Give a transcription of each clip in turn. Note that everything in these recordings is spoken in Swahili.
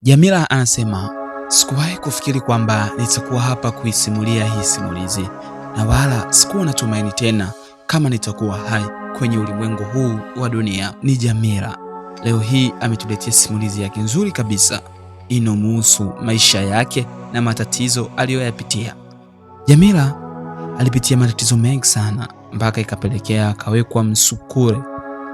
Jamila anasema, sikuwahi kufikiri kwamba nitakuwa hapa kuisimulia hii simulizi, na wala sikuwa natumaini tena kama nitakuwa hai kwenye ulimwengu huu wa dunia. Ni Jamila. Leo hii ametuletea simulizi yake nzuri kabisa inomuhusu maisha yake na matatizo aliyoyapitia. Jamila alipitia matatizo mengi sana mpaka ikapelekea akawekwa msukure,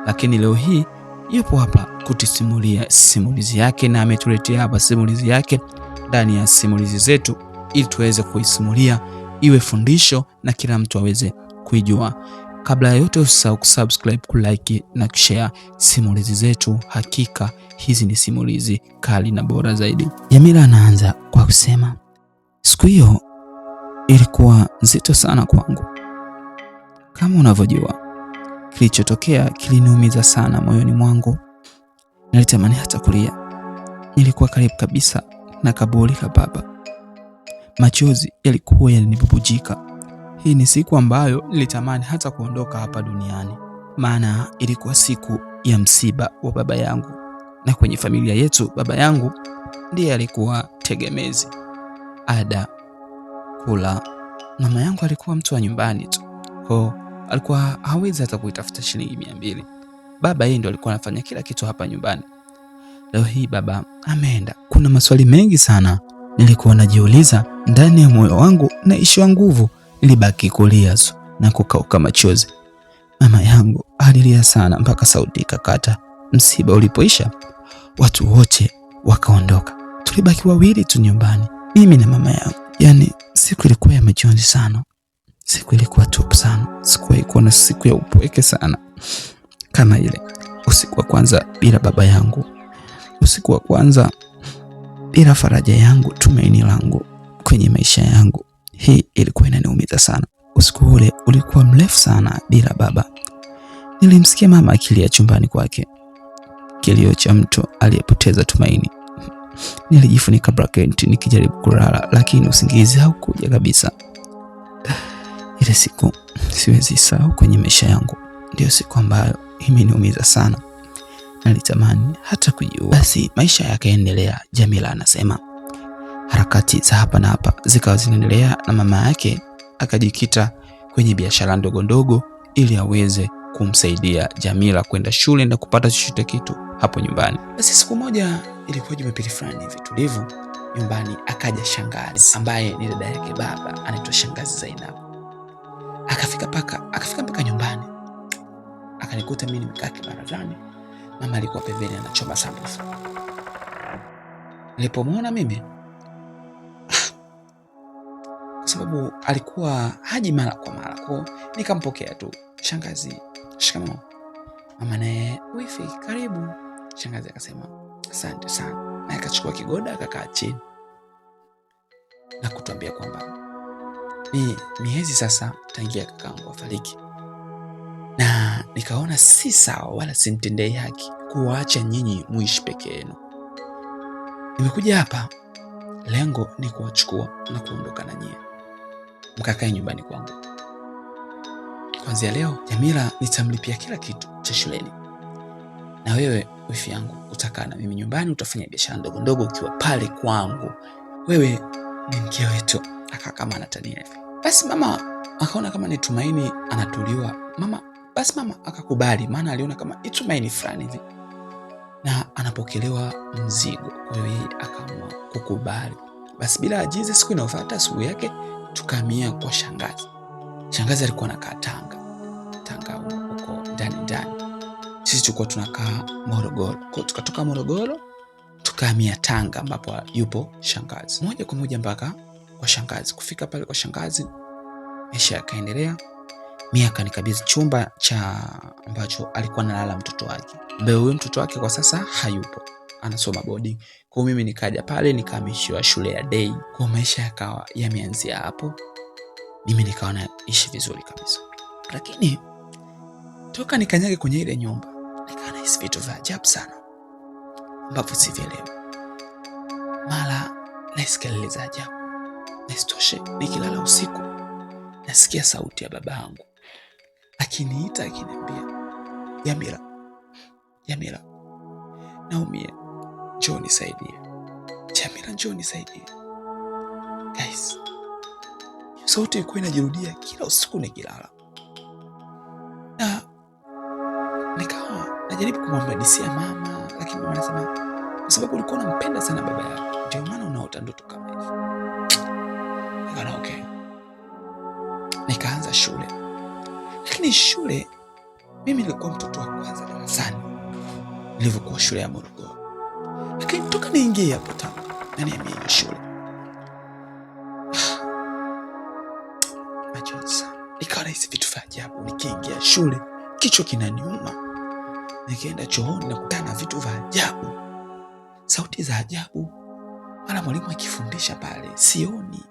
lakini leo hii yupo hapa kutisimulia simulizi yake, na ametuletea hapa simulizi yake ndani ya simulizi zetu ili tuweze kuisimulia iwe fundisho na kila mtu aweze kuijua. Kabla ya yote usisahau kusubscribe, kulike na kushare simulizi zetu. Hakika hizi ni simulizi kali na bora zaidi. Jamila anaanza kwa kusema, siku hiyo ilikuwa nzito sana kwangu. Kama unavyojua, kilichotokea kiliniumiza sana moyoni mwangu. Nilitamani hata kulia. Nilikuwa karibu kabisa na kaburi la baba. Machozi yalikuwa yalinibubujika. Hii ni siku ambayo nilitamani hata kuondoka hapa duniani, maana ilikuwa siku ya msiba wa baba yangu, na kwenye familia yetu baba yangu ndiye alikuwa tegemezi, ada, kula. Mama yangu alikuwa mtu wa nyumbani tu, kwa alikuwa hawezi hata kuitafuta shilingi 200. Baba yeye ndo alikuwa anafanya kila kitu hapa nyumbani. Leo hii baba ameenda. Kuna maswali mengi sana nilikuwa najiuliza ndani ya moyo wangu, na ishiwa nguvu. Nilibaki kulia na kukauka machozi. Mama yangu alilia sana mpaka sauti ikakata. Msiba ulipoisha, watu wote wakaondoka. Tulibaki wawili tu nyumbani, mimi na mama yangu. Yaani siku ilikuwa ya majonzi sana. Siku ilikuwa tupu sana. Sikuwahi kuona siku ya upweke sana kama ile. Usiku wa kwanza bila baba yangu, usiku wa kwanza bila faraja yangu, tumaini langu kwenye maisha yangu. Hii ilikuwa inaniumiza sana. Usiku ule ulikuwa mrefu sana bila baba. Nilimsikia mama akilia chumbani kwake, kilio cha mtu aliyepoteza tumaini. Nilijifunika blanketi nikijaribu kulala, lakini usingizi haukuja kabisa. Ile siku siwezi sahau kwenye maisha yangu. Ndio siku ambayo imeniumiza sana. Nalitamani hata kujiua. Basi maisha yakaendelea. Jamila anasema harakati za hapa na hapa zikawa zinaendelea, na mama yake akajikita kwenye biashara ndogo ndogo ili aweze kumsaidia Jamila kwenda shule na kupata chochote kitu hapo nyumbani. Basi siku moja ilikuwa Jumapili fulani hivi tulivu, nyumbani akaja shangazi ambaye ni dada yake baba, anaitwa Shangazi Zainab. Akafika mpaka nyumbani, akanikuta mimi nimekaa kibarazani. Mama alikuwa pembeni anachoma sambusa. Nilipomwona mimi, kwa sababu alikuwa haji mara kwa mara, kwa nikampokea tu. Shangazi, shikamoo. Mama naye, wifi, karibu. Shangazi akasema asante sana, na akachukua kigoda akakaa chini na kutuambia kwamba ni miezi sasa tangia kakaangu afariki, na nikaona si sawa wala simtendei haki kuwaacha nyinyi muishi peke yenu. Nimekuja hapa, lengo ni kuwachukua na kuondoka na nyinyi mkakae nyumbani kwangu. Kuanzia leo Jamila nitamlipia kila kitu cha shuleni, na wewe wifi yangu utakaa na mimi nyumbani, utafanya biashara ndogo ndogo ukiwa pale kwangu. Wewe ni mke wetu. Akakama anatania hivi. Basi mama akaona kama ni tumaini anatuliwa. Basi mama akakubali, maana aliona kama ni tumaini fulani hivi na anapokelewa mzigo. Kwa hiyo yeye akaamua kukubali. Basi bila ajizi, siku inayofuata asubuhi yake tukahamia kwa shangazi. Shangazi alikuwa anakaa Tanga huko ndani. Sisi tulikuwa tunakaa Morogoro. Kwa tukatoka Morogoro tukahamia Tanga ambapo yupo shangazi. Moja kwa moja mpaka kwa shangazi. Kufika pale kwa shangazi, maisha yakaendelea. Mimi akanikabidhi chumba cha ambacho alikuwa analala mtoto wake. Ambaye huyo mtoto wake kwa sasa hayupo, anasoma boarding. Kwa mimi nikaja pale nikahamishiwa shule ya day. Kwa maisha yakawa yameanzia hapo. Mimi nikawa naishi vizuri kabisa. Lakini toka nikanyage kwenye ile nyumba, nikaona hizi vitu vya ajabu sana ambavyo sivielewi. Mara nasikia kelele za ajabu. Nisitoshe, nikilala usiku nasikia sauti ya baba yangu akiniita, akiniambia, Jamila, naumia, njoo nisaidie. Jamila, njoo nisaidie. Guys, sauti ilikuwa inajirudia kila usiku nikilala. Na nikawa najaribu kumwambia mama, lakini mama anasema kwa sababu ulikuwa unampenda sana baba yako ndio maana unaota ndoto kama hizo. Nikaona okay. Nikaanza shule. Lakini shule mimi nilikuwa mtoto wa kwanza darasani nilivyokuwa shule ya Morogoro. Lakini toka niingie hapo ndani ya mimi shule, nikaona hizi vitu vya ajabu. Nikiingia shule kichwa kinaniuma, nikienda chooni nakutana na vitu vya ajabu, sauti za ajabu, mara mwalimu akifundisha pale sioni.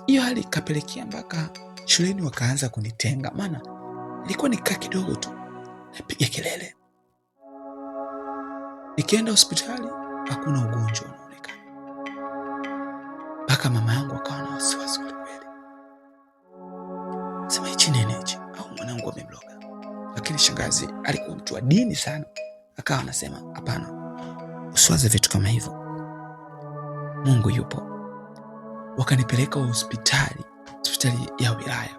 Hiyo hali ikapelekea mpaka shuleni wakaanza kunitenga, maana nilikuwa nikaa kidogo tu napiga kelele. Nikienda hospitali hakuna ugonjwa unaonekana, mpaka mama yangu akawa na wasiwasi kweli. Sema hichi neneje au mwanangu amebloga. Lakini shangazi alikuwa mtu wa dini sana, akawa anasema hapana, usiwaze vitu kama hivyo, Mungu yupo. Wakanipeleka hospitali ya wilaya,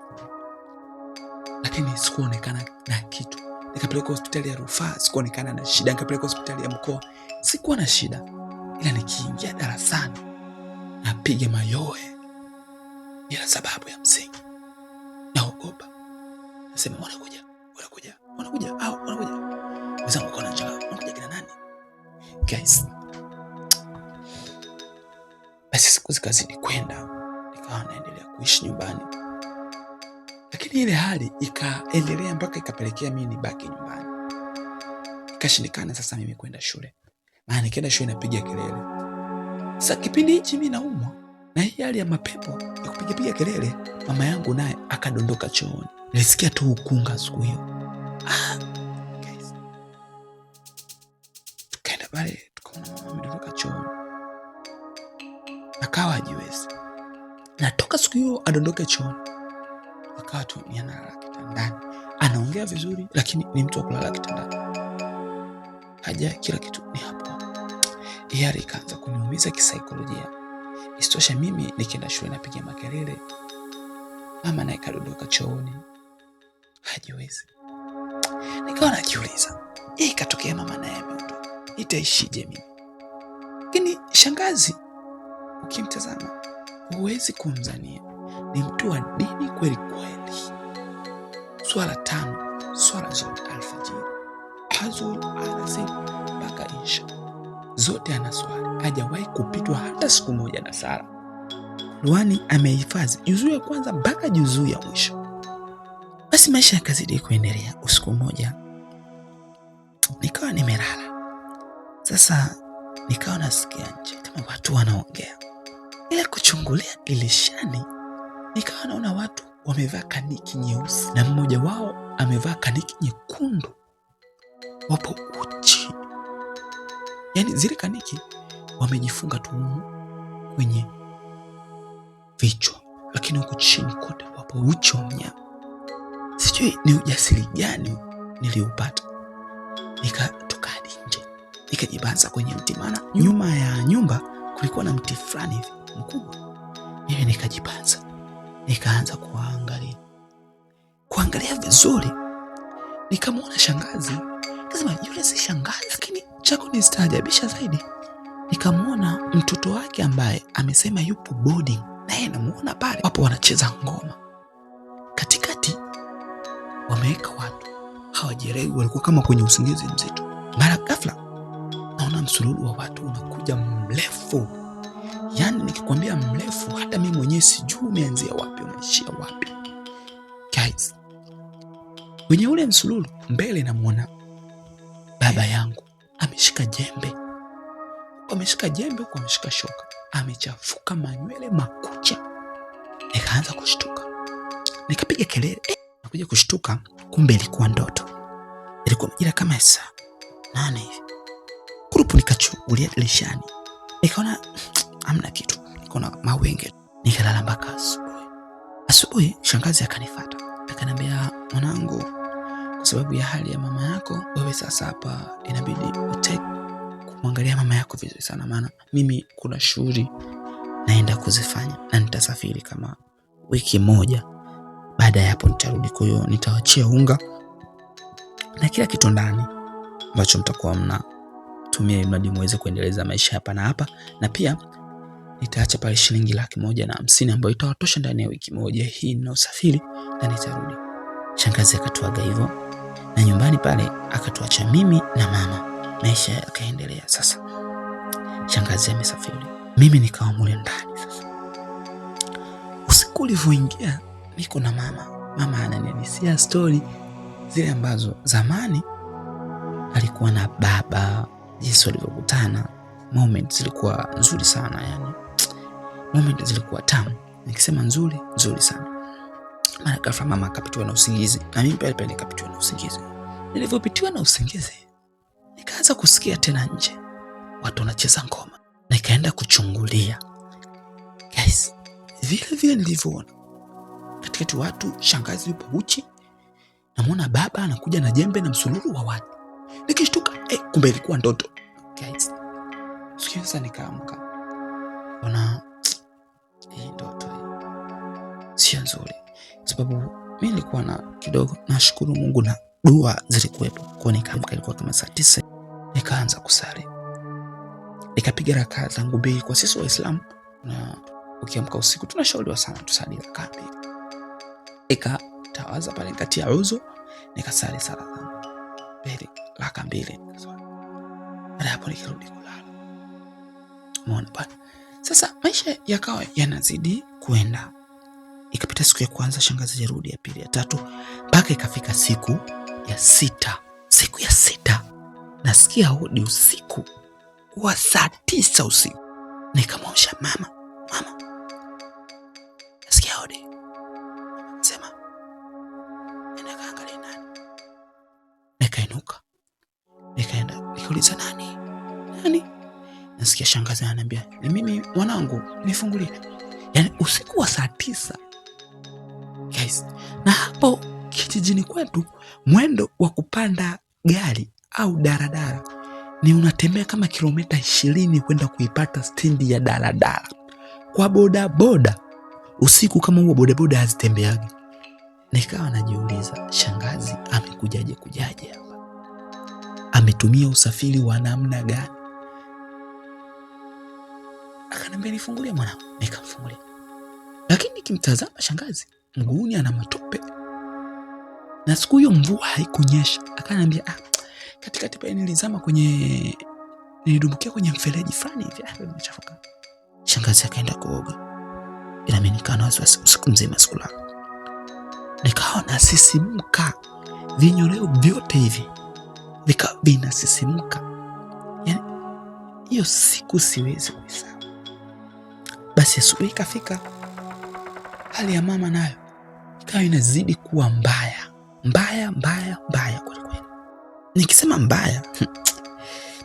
lakini sikuonekana na kitu. Nikapeleka hospitali ya rufaa, sikuonekana na shida. Nikapeleka hospitali ya mkoa, sikuwa na shida. Ila nikiingia darasani napiga mayowe bila sababu ya msingi. Naogopa. Nasema wanakuja. Au wanakuja. Wenzangu wako na njaa. Wanakuja kina nani? Guys. Basi siku zikazidi kwenda, nikawa naendelea kuishi nyumbani. Lakini ile hali ikaendelea mpaka ikapelekea mimi nibaki nyumbani. Ikashindikana sasa mimi kwenda shule. Maana nikienda shule napiga kelele. Sasa kipindi hichi mimi naumwa na hii hali ya mapepo ya kupiga kelele, mama yangu naye akadondoka chooni. Nilisikia tu ukunga siku hiyo. Guys. Tukaenda pale tukaona mama amedondoka chooni. Akawa hajiwezi. Natoka siku hiyo adondoke chooni. Akawa tu analala kitandani. Anaongea vizuri lakini ni mtu wa kulala kitandani. Haja kila kitu ni hapo. Hali ikaanza kuniumiza kisaikolojia. Isitoshe mimi nikienda shule napiga makelele, mama naye kadondoka chooni. Hajiwezi. Nikawa najiuliza, ikatokea mama naye ameondoka, itaishije mimi? Lakini shangazi ukimtazama huwezi kumzania, ni mtu wa dini kweli kweli. Swala 5, swala zote alfajiri, azul, alasiri mpaka isha, zote ana swali. Hajawahi kupitwa hata siku moja na sala. Qur'ani amehifadhi juzuu ya kwanza mpaka juzuu ya mwisho. Basi maisha yakazidi kuendelea. Usiku mmoja nikawa nimelala. Sasa nikawa nasikia nje kama watu wanaongea. Ile kuchungulia dirishani nikawa naona watu wamevaa kaniki nyeusi na mmoja wao amevaa kaniki nyekundu. Wapo uchi. Yaani zile kaniki wamejifunga tu kwenye vichwa, lakini huko chini kote wapo uchi wa mnyama. Sijui ni ujasiri gani niliupata. Nikatoka hadi nje, nikajibanza kwenye mti, maana nyuma ya nyumba kulikuwa na mti fulani hivi mkubwa. Mimi nikajibanza, nikaanza kuangalia vizuri. Nikamwona shangazi. Nikasema yule si shangazi, lakini cha kunistaajabisha zaidi, nikamwona mtoto wake ambaye amesema yupo boarding, naye namuona pale wapo wanacheza ngoma. Katikati wameweka watu hawajielewi, walikuwa kama kwenye usingizi mzito. Mara ghafla naona msururu wa watu unakuja mrefu. Yaani nikikwambia mrefu, hata mimi mwenyewe sijui umeanzia wapi umeishia wapi. Guys, kwenye ule msururu mbele namuona baba yangu ameshika jembe. Ameshika jembe huko, ameshika shoka, amechafuka manywele, makucha. Nikaanza kushtuka, nikapiga kelele. Nakuja kushtuka, kumbe ilikuwa ndoto. Ilikuwa majira kama saa 8 hivi. Kurupu nikachungulia dirishani, nikaona hamna kitu, nikaona mawenge. Nikalala mpaka asubuhi. Asubuhi shangazi akanifuata, akaniambia, mwanangu, kwa sababu ya hali ya mama yako, wewe sasa hapa inabidi utake mwangalia mama yako vizuri sana, maana mimi kuna shughuli naenda kuzifanya na nitasafiri kama wiki moja. Baada ya hapo nitarudi, kwa hiyo nitawachia unga na kila kitu ndani ambacho mtakuwa mnatumia ili mradi muweze kuendeleza maisha hapa na hapa, na pia nitaacha pale shilingi 150,000 ambayo itawatosha ndani ya wiki moja hii na usafiri, na nitarudi. Shangazi akatuaga hivyo, na nyumbani pale akatuacha mimi na mama. Maisha yakaendelea. Sasa shangazi amesafiri, mimi nikawa mule ndani. Sasa usiku ulivyoingia, niko na mama ananihadithia story zile ambazo zamani alikuwa na baba, jinsi walivyokutana. Moment zilikuwa nzuri sana, yani moment zilikuwa tamu. Nikisema nzuri sana. Mara ghafla mama akapitiwa na usingizi, na mimi pale nikapitiwa na usingizi. Nilivyopitiwa na usingizi, nikaanza kusikia tena nje watu wanacheza ngoma, na nikaenda kuchungulia. Guys, vile nilivyoona katikati watu, shangazi yupo uchi, namuona baba anakuja na jembe na msululu wa watu. Nikishtuka, kumbe ilikuwa ndoto. Guys, sasa nikaamka. Ona, hii ndoto sio nzuri, sababu mimi nilikuwa na kidogo nashukuru Mungu na dua zilikuwepo. Kwa nikaamka, ilikuwa kama saa 9, nikaanza kusali. Nikapiga rakaa zangu 2. Kwa sisi Waislamu, na ukiamka usiku tunashauriwa sana tusali rakaa 2. Nikatawaza pale, nikatia uzu, nikasali sala zangu 2, rakaa 2. Baada hapo nikarudi kulala. Umeona bwana? Sasa maisha yakawa yanazidi kuenda. Ikapita siku ya kwanza, shangazi yarudi, ya pili, ya tatu, mpaka ikafika siku ya 6. Siku ya 6 nasikia hodi usiku wa saa 9 usiku. Nikamwamsha mama, nasikia hodi. Sema, nenda kaangalia nani. Nikainuka, nikaenda, nikauliza nani? Nasikia shangazi ananiambia, ni mimi mwanangu, nifungulie. Yani usiku wa saa 9. Guys, na hapo kijijini kwetu mwendo wa kupanda gari au daladala ni unatembea kama kilomita 20 kwenda kuipata stendi ya daladala. Kwa bodaboda usiku kama huo bodaboda hazitembeagi. Nikawa najiuliza, shangazi amekujaje hapa? Ametumia usafiri wa namna gani? Akaniambia, nifungulie mwanangu. Nikamfungulia. Lakini nikimtazama shangazi, mguuni ana matope. Na siku hiyo mvua haikunyesha. Akaniambia, katikati pale nilidumbukia kwenye mfereji fulani hivi, nimechafuka. Shangazi akaenda kuoga. Ila mimi nikawa na wasiwasi usiku mzima sikulala. Nikawa nasisimuka. Vinyoleo vyote hivi vinasisimuka. Yani hiyo siku siwezi kuisahau. Basi asubuhi ikafika, hali ya mama nayo ikawa inazidi kuwa mbaya kweli kweli. Nikisema mbaya,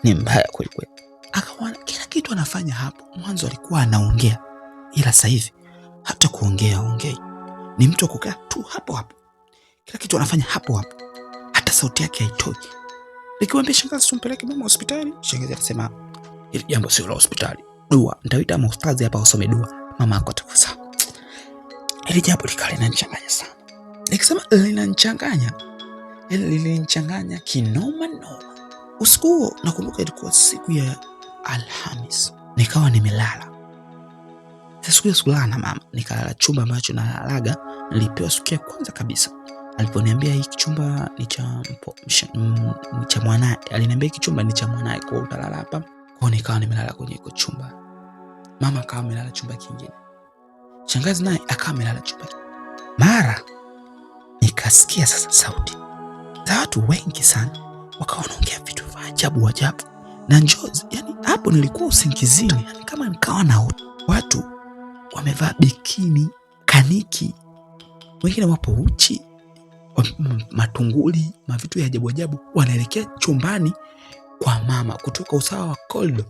ni mbaya kweli kweli. Akaona kila kitu anafanya hapo. Mwanzo alikuwa anaongea, ila sasa hivi hata kuongea ongei. Ni mtu kukaa tu hapo. Kila kitu anafanya hapo. Hata sauti yake haitoi. Nikiwaambia shangazi tumpeleke mama hospitali, shangazi akasema, hili jambo sio la hospitali. Dua, nitaita maustazi hapa usome dua, mama yako atakuwa sawa. Hili jambo linanichanganya sana. Nikisema linanichanganya, lilinichanganya kinoma. Usiku huo nakumbuka ilikuwa siku ya Alhamis. Nikawa nimelala. Siku hiyo sikulala na mama, nikalala chumba ambacho nalalaga. Nilipewa siku ya kwanza kabisa. Aliponiambia hiki chumba ni cha mwanae. Aliniambia hiki chumba ni cha mwanae, kwa utalala hapa. Kwa nikawa nimelala kwenye hiko chumba. Mama akawa amelala chumba kingine. Shangazi naye akawa amelala chumba kingine. Mara nikasikia sasa sauti za watu wengi sana, wakawa wanaongea vitu vya ajabu na njozi. Yani hapo nilikuwa usingizini, yani kama nikawa na watu wamevaa bikini, kaniki, wengine wapo uchi, matunguli, mavitu ya ajabu, wanaelekea chumbani kwa mama kutoka usawa wa koldo,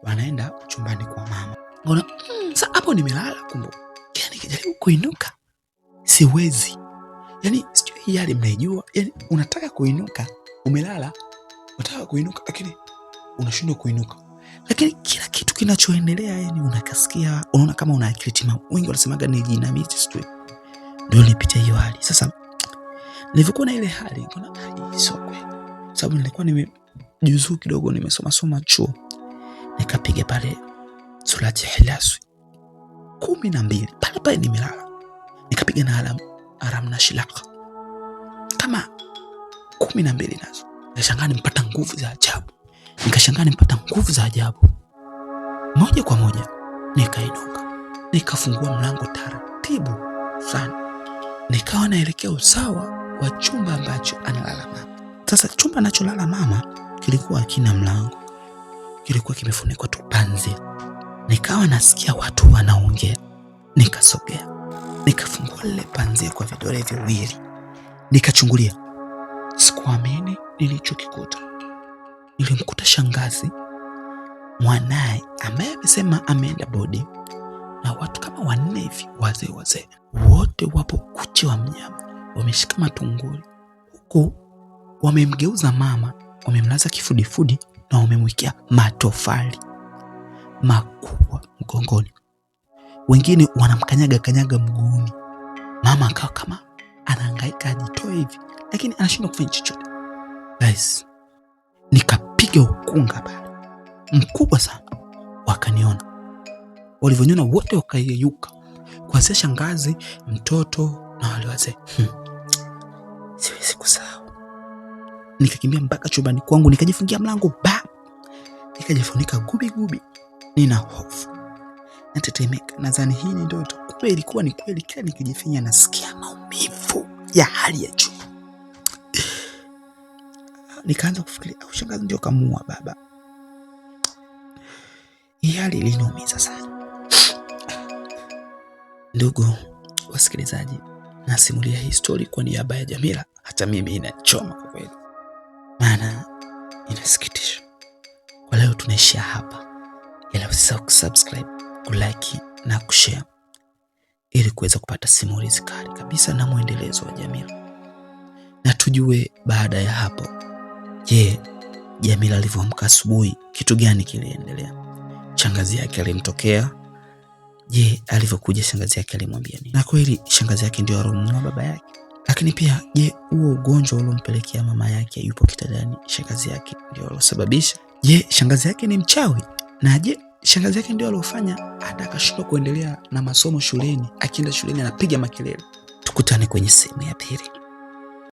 wanaenda chumbani kwa mama. Ona, sasa hapo nimelala kumbuka. Yani nikijaribu kuinuka siwezi. Yani sijui yale mnaijua. Yani unataka kuinuka, umelala, unataka kuinuka lakini unashindwa kuinuka. Lakini kila kitu kinachoendelea yani unakasikia, unaona kama una akili timamu. Wengi wanasemaga ni jinamizi sijui. Ndio nilipitia hiyo hali. Sasa nilivyokuwa na ile hali nikaona sio kweli. Sababu nilikuwa nimejuzuu kidogo, nimesoma chuo. Nikapiga pale surati Ikhlas 12 pale nimelala. Nikapiga na alam na shilaka kama 12 nazo. Nikashangaa nimepata nguvu za ajabu. Moja kwa moja nikainuka, nikafungua mlango taratibu sana, nikawa naelekea usawa wa chumba ambacho analala mama. Sasa chumba anacholala mama kilikuwa hakina mlango, kilikuwa kimefunikwa tu panzi. Nikawa nasikia watu wanaongea. Nikasogea, nikafungua ile panzi kwa vidole viwili, nikachungulia. Sikuamini nilichokikuta. Nilimkuta shangazi, mwanae ambaye amesema ameenda bodi, na watu kama 4 hivi wazee. Wote wapo kuchi wa mnyama, wameshika matunguli, huku wamemgeuza mama, wamemlaza kifudifudi na wamemwekea matofali makubwa mgongoni. Wengine wanamkanyaga mguuni. Mama akawa kama anahangaika ajitoe hivi, lakini anashindwa kufanya chochote. Guys, nikapiga ukunga pale mkubwa sana. Wakaniona. Walivyoniona wote wakayeyuka. Kuanzia shangazi, mtoto na wale wazee. Siwezi kusahau. Nikakimbia mpaka chumbani kwangu, nikajifungia mlango nikajifunika gubi. Nina hofu, natetemeka, nadhani hii ni ndoto. Kumbe ilikuwa ni kweli. Kila nikijifinya nasikia maumivu ya hali ya juu. Nikaanza kufikiria shangazi ndio kamua baba. Hii hali iliniumiza sana. Ndugu wasikilizaji, nasimulia hii story kwa niaba ya Jamila. Hata mimi inachoma kwa kweli, maana inasikitisha. Kwa leo tunaishia hapa, ila usisahau kusubscribe, kulike na kushare ili kuweza kupata simulizi kali kabisa na muendelezo wa Jamila, na tujue baada ya hapo, je, Jamila alivyoamka asubuhi kitu gani kiliendelea? Shangazi yake alimtokea? Je, alivyokuja shangazi yake alimwambia nini? Na kweli shangazi yake ndio alomua baba yake? Lakini pia je, huo ugonjwa ulompelekea mama yake yupo kitandani shangazi yake ndio alosababisha? Je, shangazi yake ni mchawi? Na je, shangazi yake ndio alofanya hata akashindwa kuendelea na masomo shuleni? Akienda shuleni anapiga makelele. Tukutane kwenye sehemu ya pili.